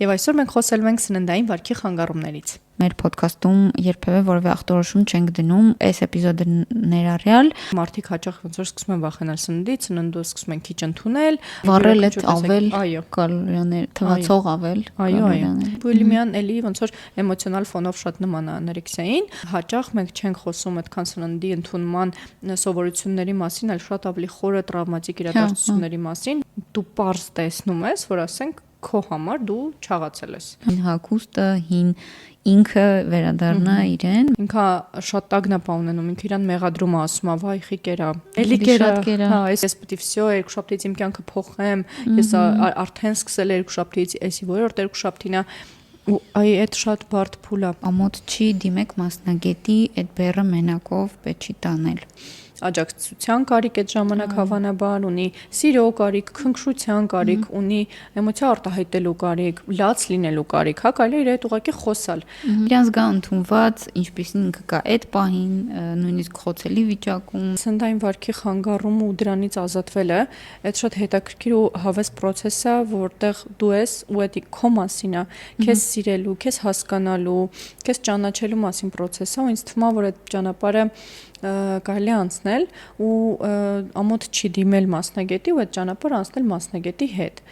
Եվ այսօր մենք խոսելու ենք սննդային վարքի խանգարումներից։ Մեր ոդքասթում երբևէ որևէ ախտորոշում չենք դնում, այս էպիզոդը ներառյալ։ Մարդիկ հաճախ ոնց որ սկսում են վախենալ սննդից, սննդը սկսում են քիչ ընդունել, վառել այդ ավել կալորիաներ, թվացող ավել կալորիաներ։ Բուլիմիան էլի ոնց որ էմոցիոնալ ֆոնով շատ նման է անորեքսիային։ Հաճախ մենք չենք խոսում այդքան սննդի ընդունման սովորությունների մասին, այլ շատ ավելի խորը տրավմատիկ իրադարձությունների մասին։ Դու պարզ տեսնում ես, որ ասենք քո համար դու չաղացել ես։ Հագուստը հին ինքը վերադառնա իրեն։ Ինքը շատ տագնապ ունենում, ինքը իրան մեղադրում է, ասում է, վայ, խի կերա, էլի կերա, հա, ես պետք է վсё երկուշաբթիից իմ կյանքը փոխեմ, ես արդեն սկսել երկուշաբթիից, էսի որորդ երկուշաբթին է, ու այ այդ շատ բարդ փուլ է։ Ամոթ չի դիմեք մասնագետի, այդ բեռը մենակով պետք չի տանել։ Աջակցության կարիք այդ ժամանակ հավանաբար ունի, սիրո կարիք, քնքշության կարիք ունի, էմոցիա արտահայտելու կարիք, լաց լինելու կարիք, հա, կարելի է իր հետ ուղղակի խոսալ։ Իրանց գա ընդունված, ինչպեսին ինքը կա այդ պահին, նույնիսկ խոցելի վիճակում։ Սննդային վարքի խանգարումը ու դրանից ազատվելը, այդ շատ հետաքրքիր ու հավես process է, որտեղ դու ես ու դա քո մասին է, քեզ սիրելու, քեզ հասկանալու, քեզ ճանաչելու մասին process է, ու ինձ թվում է, որ այդ ճանապարհը կարելի է անցնել ու ամոթ չի դիմել մասնագետի ու այդ ճանապարհը անցնել մասնագետի հետ։